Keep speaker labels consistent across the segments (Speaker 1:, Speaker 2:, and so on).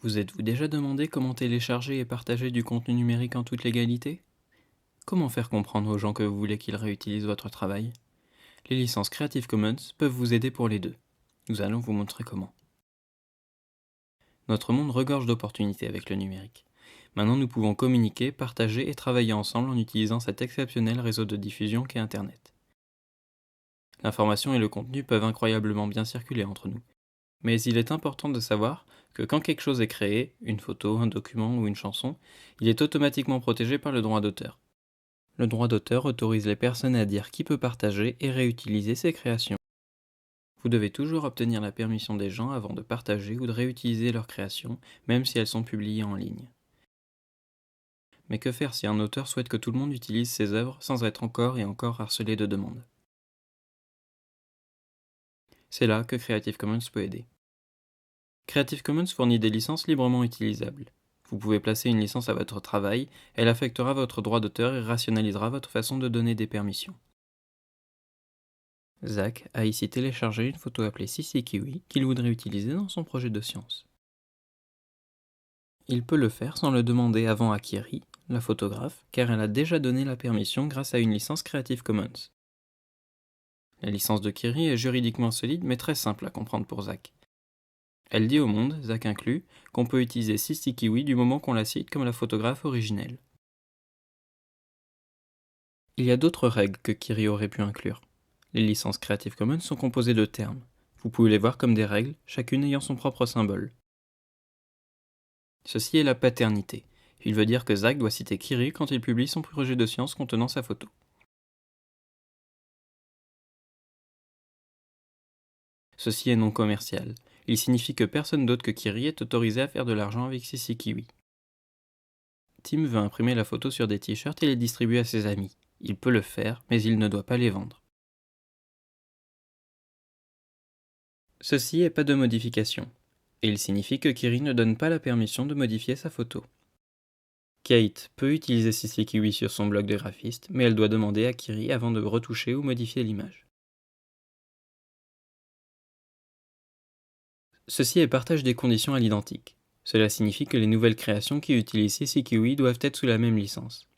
Speaker 1: Vous êtes-vous déjà demandé comment télécharger et partager du contenu numérique en toute légalité? Comment faire comprendre aux gens que vous voulez qu'ils réutilisent votre travail? Les licences Creative Commons peuvent vous aider pour les deux. Nous allons vous montrer comment. Notre monde regorge d'opportunités avec le numérique. Maintenant, nous pouvons communiquer, partager et travailler ensemble en utilisant cet exceptionnel réseau de diffusion qu'est Internet. L'information et le contenu peuvent incroyablement bien circuler entre nous. Mais il est important de savoir que quand quelque chose est créé, une photo, un document ou une chanson, il est automatiquement protégé par le droit d'auteur. Le droit d'auteur autorise les personnes à dire qui peut partager et réutiliser ses créations. Vous devez toujours obtenir la permission des gens avant de partager ou de réutiliser leurs créations, même si elles sont publiées en ligne. Mais que faire si un auteur souhaite que tout le monde utilise ses œuvres sans être encore et encore harcelé de demandes? C'est là que Creative Commons peut aider. Creative Commons fournit des licences librement utilisables. Vous pouvez placer une licence à votre travail, elle affectera votre droit d'auteur et rationalisera votre façon de donner des permissions. Zach a ici téléchargé une photo appelée Sissi Kiwi qu'il voudrait utiliser dans son projet de science. Il peut le faire sans le demander avant à Kiri, la photographe, car elle a déjà donné la permission grâce à une licence Creative Commons. La licence de Kiri est juridiquement solide mais très simple à comprendre pour Zach. Elle dit au monde, Zach inclus, qu'on peut utiliser Sissi Kiwi du moment qu'on la cite comme la photographe originelle. Il y a d'autres règles que Kiri aurait pu inclure. Les licences Creative Commons sont composées de termes. Vous pouvez les voir comme des règles, chacune ayant son propre symbole. Ceci est la paternité. Il veut dire que Zach doit citer Kiri quand il publie son projet de science contenant sa photo. Ceci est non commercial. Il signifie que personne d'autre que Kiri est autorisé à faire de l'argent avec Sissi Kiwi. Tim veut imprimer la photo sur des t-shirts et les distribuer à ses amis. Il peut le faire, mais il ne doit pas les vendre. Ceci est pas de modification. Et il signifie que Kiri ne donne pas la permission de modifier sa photo. Kate peut utiliser Sissi Kiwi sur son blog de graphiste, mais elle doit demander à Kiri avant de retoucher ou modifier l'image. Ceci est partage des conditions à l'identique. Cela signifie que les nouvelles créations qui utilisent Sissi Kiwi doivent être sous la même licence.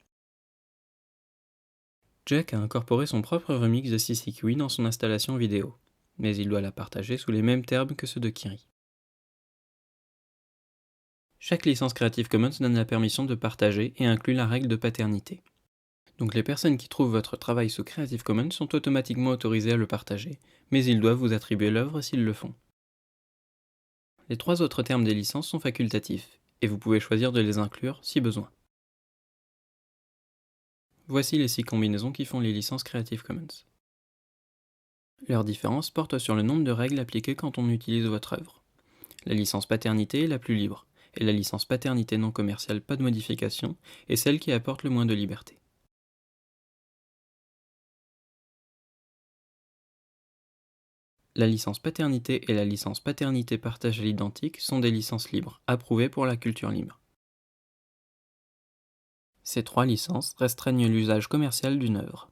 Speaker 1: Jack a incorporé son propre remix de Sissi Kiwi dans son installation vidéo, mais il doit la partager sous les mêmes termes que ceux de Kiri. Chaque licence Creative Commons donne la permission de partager et inclut la règle de paternité. Donc les personnes qui trouvent votre travail sous Creative Commons sont automatiquement autorisées à le partager, mais ils doivent vous attribuer l'œuvre s'ils le font. Les trois autres termes des licences sont facultatifs, et vous pouvez choisir de les inclure si besoin. Voici les 6 combinaisons qui font les licences Creative Commons. Leur différence porte sur le nombre de règles appliquées quand on utilise votre œuvre. La licence paternité est la plus libre, et la licence paternité non commerciale pas de modification est celle qui apporte le moins de liberté. La licence paternité et la licence paternité partage à l'identique sont des licences libres, approuvées pour la culture libre. Ces 3 licences restreignent l'usage commercial d'une œuvre.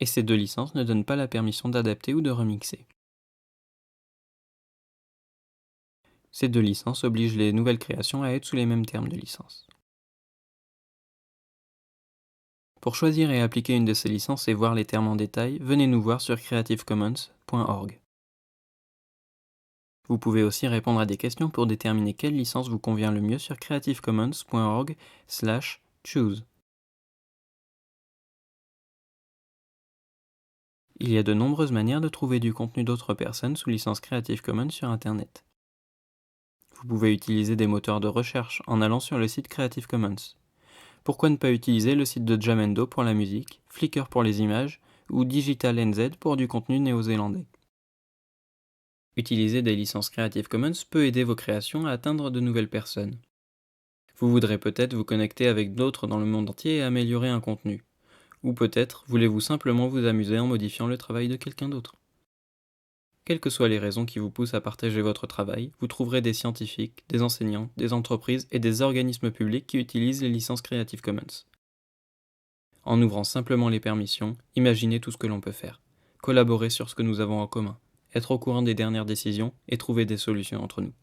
Speaker 1: Et ces 2 licences ne donnent pas la permission d'adapter ou de remixer. Ces 2 licences obligent les nouvelles créations à être sous les mêmes termes de licence. Pour choisir et appliquer une de ces licences et voir les termes en détail, venez nous voir sur creativecommons.org. Vous pouvez aussi répondre à des questions pour déterminer quelle licence vous convient le mieux sur creativecommons.org/choose. Il y a de nombreuses manières de trouver du contenu d'autres personnes sous licence Creative Commons sur Internet. Vous pouvez utiliser des moteurs de recherche en allant sur le site Creative Commons. Pourquoi ne pas utiliser le site de Jamendo pour la musique, Flickr pour les images ou DigitalNZ pour du contenu néo-zélandais? Utiliser des licences Creative Commons peut aider vos créations à atteindre de nouvelles personnes. Vous voudrez peut-être vous connecter avec d'autres dans le monde entier et améliorer un contenu. Ou peut-être voulez-vous simplement vous amuser en modifiant le travail de quelqu'un d'autre. Quelles que soient les raisons qui vous poussent à partager votre travail, vous trouverez des scientifiques, des enseignants, des entreprises et des organismes publics qui utilisent les licences Creative Commons. En ouvrant simplement les permissions, imaginez tout ce que l'on peut faire. Collaborer sur ce que nous avons en commun, être au courant des dernières décisions et trouver des solutions entre nous.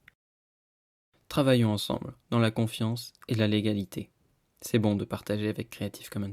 Speaker 1: Travaillons ensemble, dans la confiance et la légalité. C'est bon de partager avec Creative Commons.